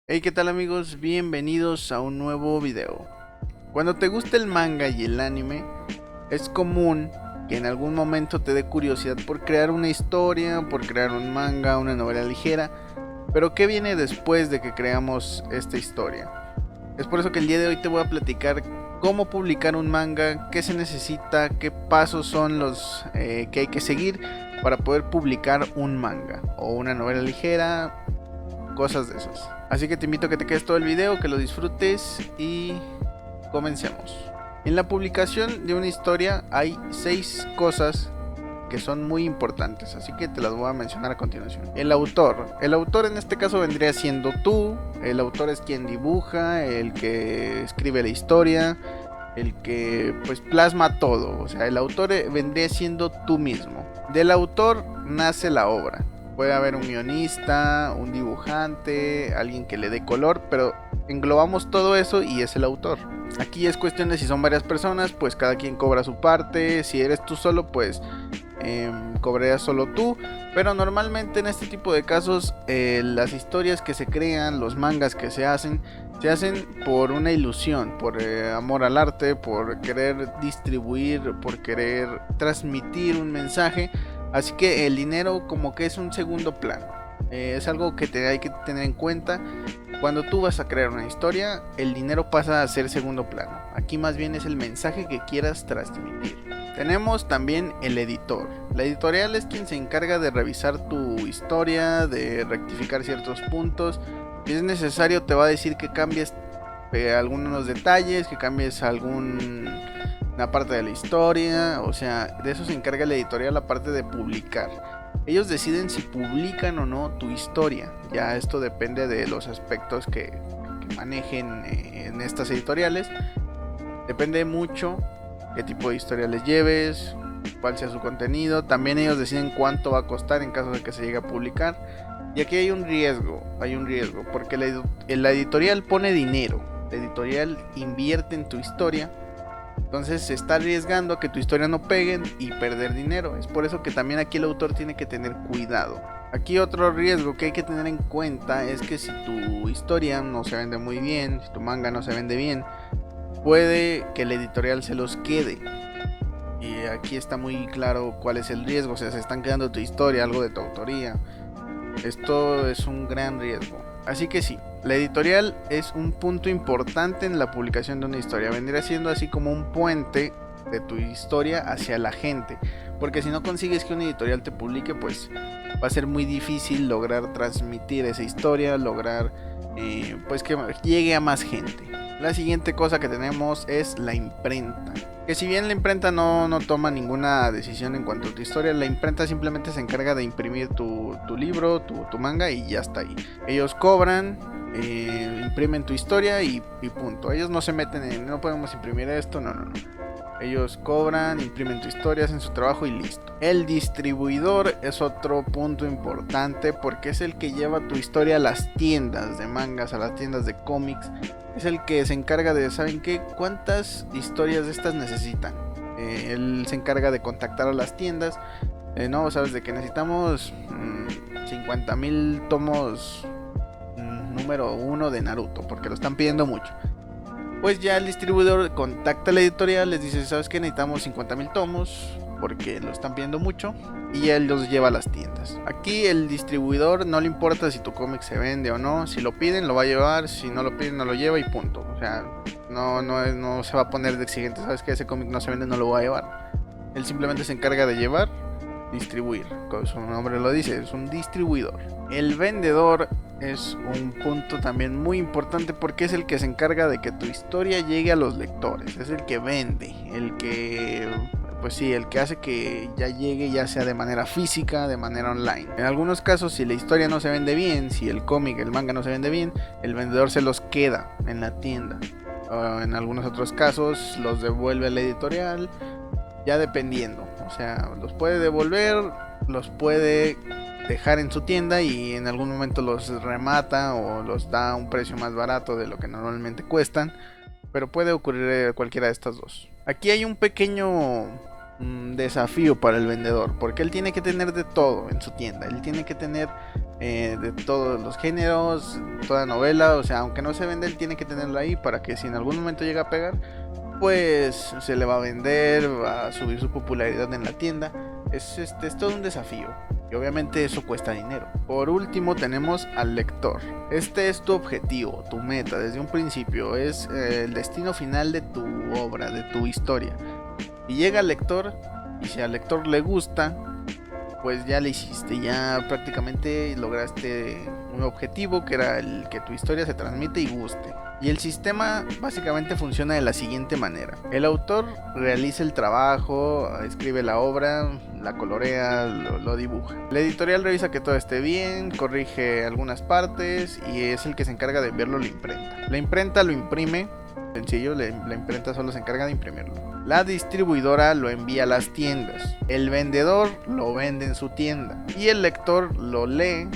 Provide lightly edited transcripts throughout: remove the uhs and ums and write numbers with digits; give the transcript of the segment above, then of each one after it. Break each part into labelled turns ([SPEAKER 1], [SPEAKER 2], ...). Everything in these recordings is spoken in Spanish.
[SPEAKER 1] Hey, ¿qué tal amigos? Bienvenidos a un nuevo video. Cuando te gusta el manga y el anime, es común que en algún momento te dé curiosidad por crear una historia, por crear un manga, una novela ligera, pero ¿qué viene después de que creamos esta historia? Es por eso que el día de hoy te voy a platicar cómo publicar un manga, qué se necesita, qué pasos son los que hay que seguir para poder publicar un manga o una novela ligera, cosas de esas. Así que te invito a que te quedes todo el video, que lo disfrutes y comencemos. En la publicación de una historia hay 6 cosas que son muy importantes, así que te las voy a mencionar a continuación. El autor. El autor en este caso vendría siendo tú. El autor es quien dibuja, el que escribe la historia, el que pues plasma todo. O sea, el autor vendría siendo tú mismo. Del autor nace la obra. Puede haber un guionista, un dibujante, alguien que le dé color, pero englobamos todo eso y es el autor. Aquí es cuestión de si son varias personas, pues cada quien cobra su parte. Si eres tú solo, pues cobrarías solo tú. Pero normalmente en este tipo de casos las historias que se crean, los mangas que se hacen por una ilusión, por amor al arte, por querer distribuir, por querer transmitir un mensaje. Así que el dinero como que es un segundo plano. Es algo que hay que tener en cuenta. Cuando tú vas a crear una historia, el dinero pasa a ser segundo plano. Aquí más bien es el mensaje que quieras transmitir. Tenemos también el editor. La editorial es quien se encarga de revisar tu historia, de rectificar ciertos puntos. Si es necesario, te va a decir que cambies algunos detalles, que cambies una parte de la historia. O sea, de eso se encarga la editorial, la parte de publicar. Ellos deciden si publican o no tu historia. Ya esto depende de los aspectos que manejen en estas editoriales. Depende mucho qué tipo de historia les lleves, cuál sea su contenido. También ellos deciden cuánto va a costar en caso de que se llegue a publicar. Y aquí hay un riesgo, porque la editorial pone dinero, la editorial invierte en tu historia. Entonces se está arriesgando a que tu historia no pegue y perder dinero. Es por eso que también aquí el autor tiene que tener cuidado. Aquí otro riesgo que hay que tener en cuenta es que si tu historia no se vende muy bien, si tu manga no se vende bien, puede que el editorial se los quede. Y aquí está muy claro cuál es el riesgo. O sea, se están quedando tu historia, algo de tu autoría. Esto es un gran riesgo. Así que sí, la editorial es un punto importante en la publicación de una historia. Vendría siendo así como un puente de tu historia hacia la gente. Porque si no consigues que una editorial te publique, pues va a ser muy difícil lograr transmitir esa historia, lograr pues que llegue a más gente. La siguiente cosa que tenemos es la imprenta. Que si bien la imprenta no toma ninguna decisión en cuanto a tu historia, la imprenta simplemente se encarga de imprimir tu libro, tu manga y ya está ahí. Ellos cobran, imprimen tu historia y punto. Ellos no se meten en no podemos imprimir esto, no. Ellos cobran, imprimen tu historia, hacen su trabajo y listo. El distribuidor es otro punto importante porque es el que lleva tu historia a las tiendas de mangas, a las tiendas de cómics. Es el que se encarga de, ¿saben qué? ¿Cuántas historias de estas necesitan? Él se encarga de contactar a las tiendas. No, sabes de que necesitamos 50,000 tomos número 1 de Naruto porque lo están pidiendo mucho. Pues ya el distribuidor contacta a la editorial, les dice, ¿sabes qué? Necesitamos 50,000 tomos porque lo están pidiendo mucho y él los lleva a las tiendas. Aquí el distribuidor no le importa si tu cómic se vende o no, si lo piden lo va a llevar, si no lo piden no lo lleva y punto. O sea, no se va a poner de exigente, ¿sabes qué? Ese cómic no se vende, no lo voy a llevar. Él simplemente se encarga de llevar, distribuir, como su nombre lo dice, es un distribuidor. El vendedor es un punto también muy importante porque es el que se encarga de que tu historia llegue a los lectores, es el que vende, el que pues sí, el que hace que ya llegue ya sea de manera física, de manera online. En algunos casos si la historia no se vende bien, si el cómic, el manga no se vende bien, el vendedor se los queda en la tienda. En algunos otros casos los devuelve a la editorial, ya dependiendo, o sea, los puede devolver, los puede dejar en su tienda y en algún momento los remata o los da a un precio más barato de lo que normalmente cuestan, pero puede ocurrir cualquiera de estas dos. Aquí hay un pequeño desafío para el vendedor, porque él tiene que tener de todo en su tienda. Él tiene que tener de todos los géneros, toda novela, o sea, aunque no se vende, él tiene que tenerlo ahí para que si en algún momento llega a pegar, pues se le va a vender, va a subir su popularidad en la tienda. Es todo un desafío. Y obviamente eso cuesta dinero. Por último tenemos al lector. Este es tu objetivo, tu meta desde un principio. Es el destino final de tu obra, de tu historia. Y llega el lector, y si al lector le gusta, pues ya le hiciste, ya prácticamente lograste un objetivo, que era el que tu historia se transmite y guste. Y el sistema básicamente funciona de la siguiente manera: el autor realiza el trabajo, escribe la obra, la colorea, lo dibuja. La editorial revisa que todo esté bien, corrige algunas partes y es el que se encarga de enviarlo a la imprenta. La imprenta lo imprime, sencillo, la imprenta solo se encarga de imprimirlo. La distribuidora lo envía a las tiendas. El vendedor lo vende en su tienda y el lector lo lee.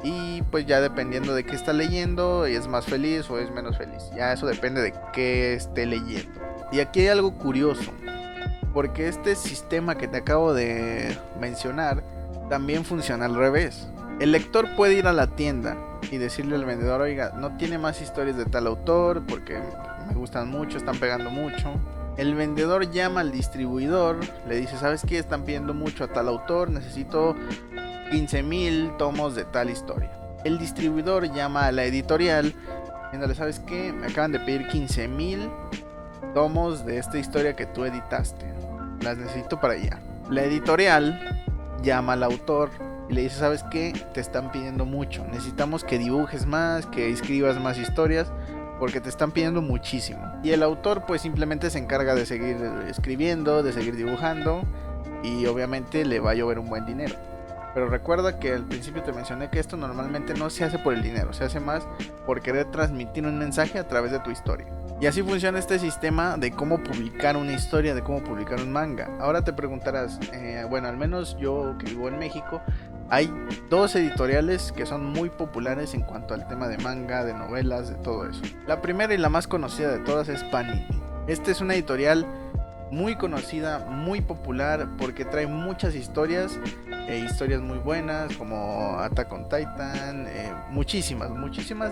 [SPEAKER 1] Y pues ya dependiendo de qué está leyendo, es más feliz o es menos feliz. Ya eso depende de qué esté leyendo. Y aquí hay algo curioso, porque este sistema que te acabo de mencionar también funciona al revés. El lector puede ir a la tienda y decirle al vendedor: oiga, no tiene más historias de tal autor porque me gustan mucho, están pegando mucho. El vendedor llama al distribuidor, le dice: ¿sabes qué? Están pidiendo mucho a tal autor, necesito 15,000 tomos de tal historia. El distribuidor llama a la editorial diciéndole: ¿sabes qué? Me acaban de pedir 15,000 tomos de esta historia que tú editaste, las necesito para allá. La editorial llama al autor y le dice: ¿sabes qué? Te están pidiendo mucho, necesitamos que dibujes más, que escribas más historias, porque te están pidiendo muchísimo. Y el autor pues simplemente se encarga de seguir escribiendo, de seguir dibujando, y obviamente le va a llover un buen dinero. Pero recuerda que al principio te mencioné que esto normalmente no se hace por el dinero, se hace más por querer transmitir un mensaje a través de tu historia. Y así funciona este sistema de cómo publicar una historia, de cómo publicar un manga. Ahora te preguntarás, bueno, al menos yo que vivo en México, hay dos editoriales que son muy populares en cuanto al tema de manga, de novelas, de todo eso. La primera y la más conocida de todas es Panini. Esta es una editorial muy conocida, muy popular, porque trae muchas historias, historias muy buenas como Attack on Titan, muchísimas,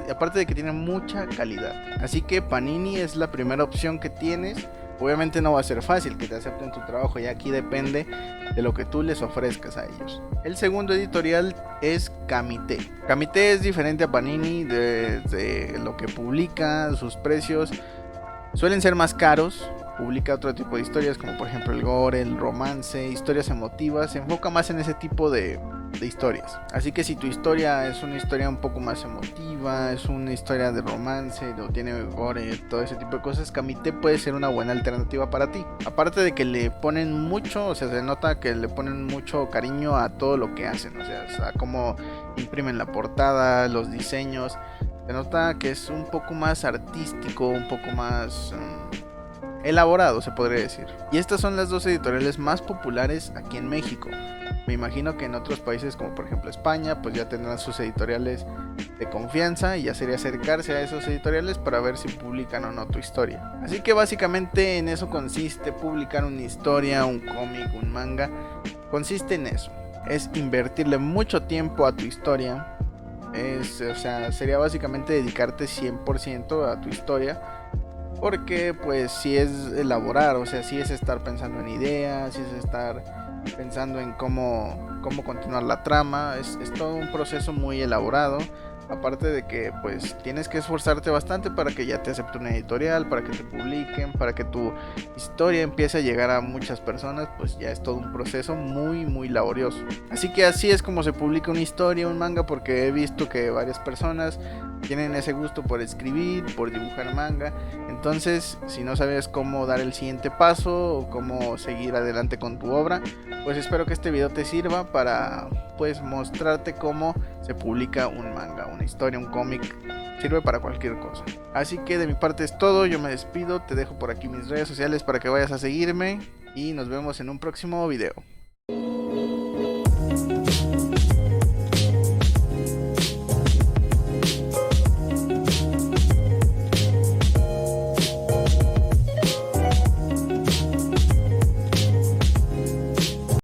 [SPEAKER 1] y aparte de que tiene mucha calidad. Así que Panini es la primera opción que tienes. Obviamente no va a ser fácil que te acepten tu trabajo, y aquí depende de lo que tú les ofrezcas a ellos. El segundo editorial es Kamite. Kamite es diferente a Panini de lo que publica, sus precios suelen ser más caros. Publica otro tipo de historias como por ejemplo el gore, el romance, historias emotivas. Se enfoca más en ese tipo de historias. Así que si tu historia es una historia un poco más emotiva, es una historia de romance, o tiene gore, todo ese tipo de cosas, Kamite puede ser una buena alternativa para ti. Aparte de que le ponen mucho, o sea, se nota que le ponen mucho cariño a todo lo que hacen, o sea cómo imprimen la portada, los diseños. Se nota que es un poco más artístico, un poco más elaborado, se podría decir. Y estas son las dos editoriales más populares aquí en México. Me imagino que en otros países como por ejemplo España, pues ya tendrán sus editoriales de confianza, y ya sería acercarse a esos editoriales para ver si publican o no tu historia. Así que básicamente en eso consiste publicar una historia, un cómic, un manga. Consiste en eso, es invertirle mucho tiempo a tu historia. O sea, sería básicamente dedicarte 100% a tu historia. Porque pues si es elaborar, o sea, si es estar pensando en ideas, si es estar pensando en cómo continuar la trama, es todo un proceso muy elaborado. Aparte de que pues tienes que esforzarte bastante para que ya te acepte una editorial, para que te publiquen, para que tu historia empiece a llegar a muchas personas, pues ya es todo un proceso muy laborioso. Así que así es como se publica una historia, un manga, porque he visto que varias personas tienen ese gusto por escribir, por dibujar manga. Entonces, si no sabes cómo dar el siguiente paso o cómo seguir adelante con tu obra, pues espero que este video te sirva para pues mostrarte cómo se publica un manga, una historia, un cómic. Sirve para cualquier cosa. Así que de mi parte es todo, yo me despido, te dejo por aquí mis redes sociales para que vayas a seguirme y nos vemos en un próximo video.